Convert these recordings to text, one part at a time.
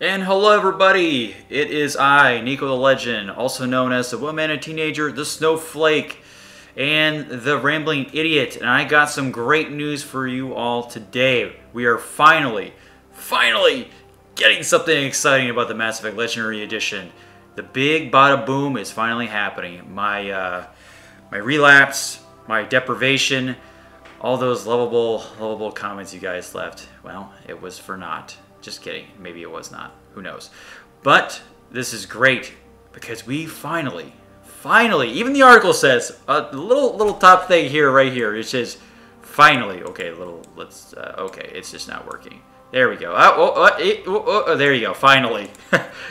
And hello everybody, it is I, NikoTheLegend, also known as the Woman Teenager, the Snowflake, and the Rambling Idiot, and I got some great news for you all today. We are finally getting something exciting about the Mass Effect Legendary Edition. The big bada boom is finally happening. My relapse, my deprivation, all those lovable comments you guys left, well, it was for naught. Just kidding. Maybe it was not. Who knows? But this is great because we finally, even the article says a little top thing here, right here. It says finally. Okay, okay, it's just not working. There we go. There you go. Finally.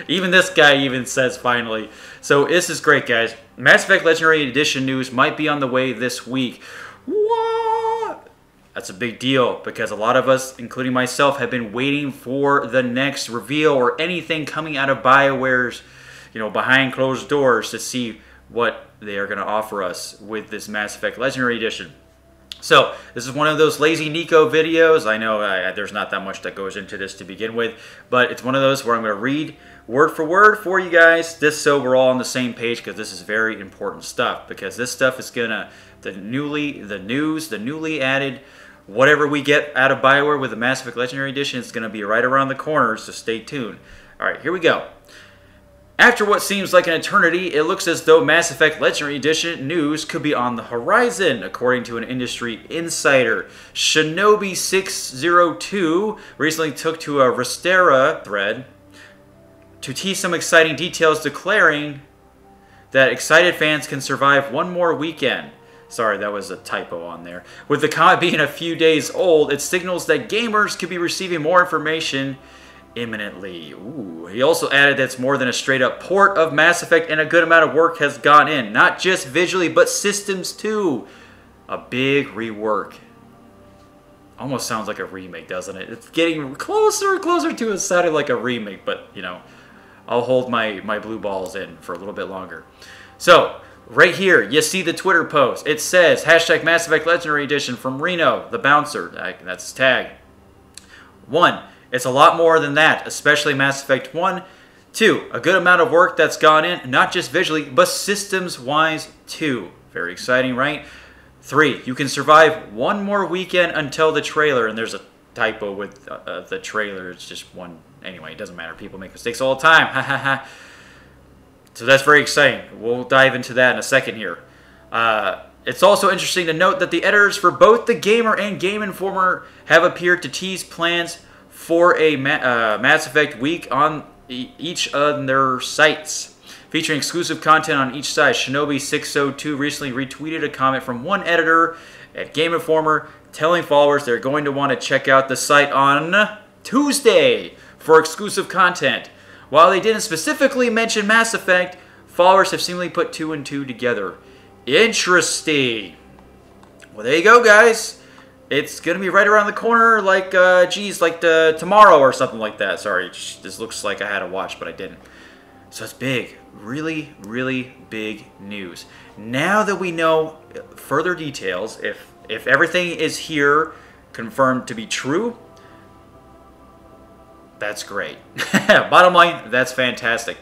Even this guy even says finally. So this is great, guys. Mass Effect Legendary Edition news might be on the way this week. What? That's a big deal because a lot of us, including myself, have been waiting for the next reveal or anything coming out of BioWare's, behind closed doors to see what they are going to offer us with this Mass Effect Legendary Edition. So, this is one of those lazy Nico videos. I know there's not that much that goes into this to begin with, but it's one of those where I'm going to read word for word for you guys, just so we're all on the same page, because this is very important stuff, because this stuff is going to, the newly added, whatever we get out of BioWare with the Mass Effect Legendary Edition is going to be right around the corner, so stay tuned. Alright, here we go. After what seems like an eternity, it looks as though Mass Effect Legendary Edition news could be on the horizon, according to an industry insider. Shinobi602 recently took to a Restera thread to tease some exciting details, declaring that excited fans can survive one more weekend. Sorry, that was a typo on there. With the comment being a few days old, it signals that gamers could be receiving more information imminently. Ooh. He also added that it's more than a straight-up port of Mass Effect, and a good amount of work has gone in. Not just visually, but systems too. A big rework. Almost sounds like a remake, doesn't it? It's getting closer and closer to it sounding like a remake, but, I'll hold my blue balls in for a little bit longer. So, right here, you see the Twitter post. It says, hashtag Mass Effect Legendary Edition from Reno, the bouncer. That's his tag. 1. It's a lot more than that, especially Mass Effect 1. 2. A good amount of work that's gone in, not just visually, but systems-wise too. Very exciting, right? 3. You can survive one more weekend until the trailer. And there's a typo with the trailer. It's just one. Anyway, it doesn't matter. People make mistakes all the time. Ha ha ha. So that's very exciting. We'll dive into that in a second here. It's also interesting to note that the editors for both The Gamer and Game Informer have appeared to tease plans for a Mass Effect week on each of their sites, featuring exclusive content on each site. Shinobi602 recently retweeted a comment from one editor at Game Informer telling followers they're going to want to check out the site on Tuesday for exclusive content. While they didn't specifically mention Mass Effect, followers have seemingly put 2 and 2 together. Interesting. Well, there you go, guys. It's going to be right around the corner, like, tomorrow or something like that. Sorry, this looks like I had a watch, but I didn't. So it's big. Really, really big news. Now that we know further details, if everything is here confirmed to be true, that's great. Bottom line, that's fantastic.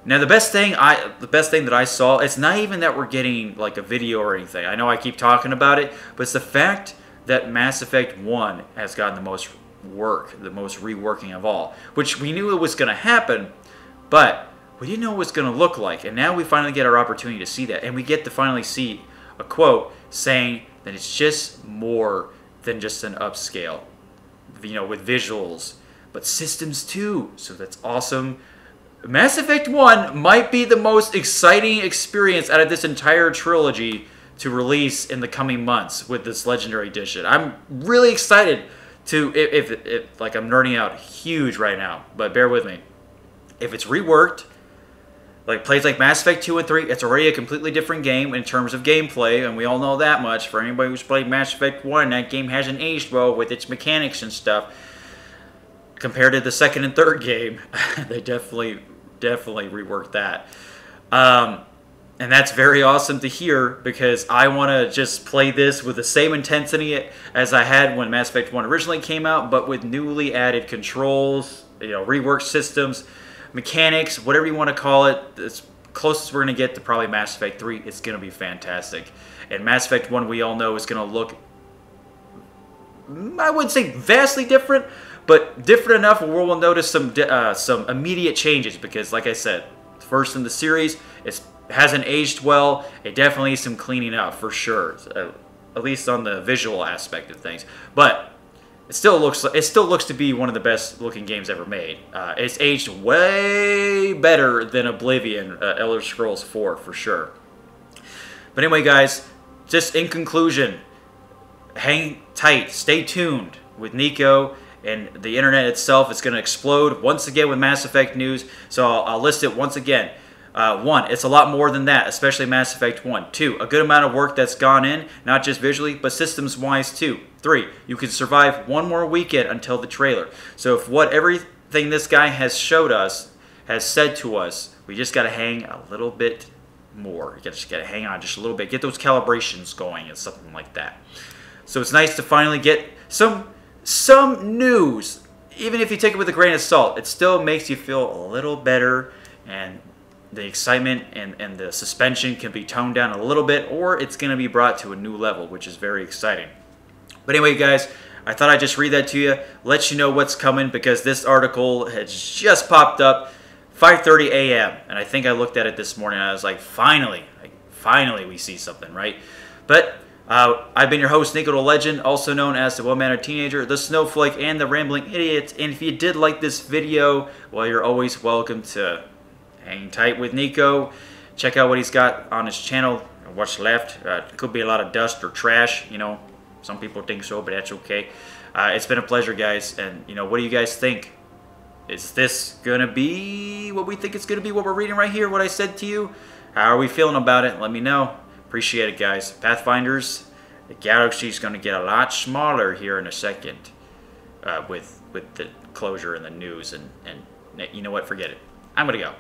Now the best thing that I saw, it's not even that we're getting like a video or anything. I know I keep talking about it, but it's the fact that Mass Effect 1 has gotten the most work, the most reworking of all, which we knew it was going to happen, but we didn't know what it was going to look like. And now we finally get our opportunity to see that, and we get to finally see a quote saying that it's just more than just an upscale, with visuals, but systems too. So that's awesome. Mass Effect 1 might be the most exciting experience out of this entire trilogy to release in the coming months with this Legendary Edition. I'm really excited to, if like I'm nerding out huge right now, but bear with me. If it's reworked, like plays like Mass Effect 2 and 3, it's already a completely different game in terms of gameplay, and we all know that much. For anybody who's played Mass Effect 1, that game hasn't aged well with its mechanics and stuff. Compared to the second and third game, they definitely reworked that. And that's very awesome to hear, because I want to just play this with the same intensity as I had when Mass Effect 1 originally came out, but with newly added controls, reworked systems, mechanics, whatever you want to call it. It's closest we're going to get to probably Mass Effect 3. It's going to be fantastic. And Mass Effect 1, we all know, is going to look, I wouldn't say vastly different, but different enough where we'll notice some immediate changes, because, like I said, first in the series, it hasn't aged well. It definitely needs some cleaning up for sure, at least on the visual aspect of things. But it still looks to be one of the best looking games ever made. It's aged way better than Oblivion, Elder Scrolls 4 for sure. But anyway, guys, just in conclusion, hang tight, stay tuned with Nico. And the internet itself is going to explode once again with Mass Effect news. So I'll list it once again. 1, it's a lot more than that, especially Mass Effect 1. 2, a good amount of work that's gone in, not just visually, but systems-wise too. 3, you can survive one more weekend until the trailer. So if everything this guy has showed us, has said to us, we just got to hang a little bit more. You just got to hang on just a little bit. Get those calibrations going and something like that. So it's nice to finally get some news. Even if you take it with a grain of salt, it still makes you feel a little better, and the excitement and the suspension can be toned down a little bit, or it's going to be brought to a new level, which is very exciting. But anyway, guys, I thought I'd just read that to you, let you know what's coming, because this article has just popped up, 5:30 a.m. And I think I looked at it this morning, and I was like, finally we see something, right? But I've been your host, NikoTheLegend, also known as the Well-Mannered Teenager, the Snowflake, and the Rambling Idiot. And if you did like this video, well, you're always welcome to hang tight with Nico. Check out what he's got on his channel. What's left. It could be a lot of dust or trash. Some people think so, but that's okay. It's been a pleasure, guys. And, what do you guys think? Is this going to be what we think it's going to be, what we're reading right here, what I said to you? How are we feeling about it? Let me know. Appreciate it, guys. Pathfinders, the galaxy's going to get a lot smaller here in a second with the closure and the news. And you know what? Forget it. I'm going to go.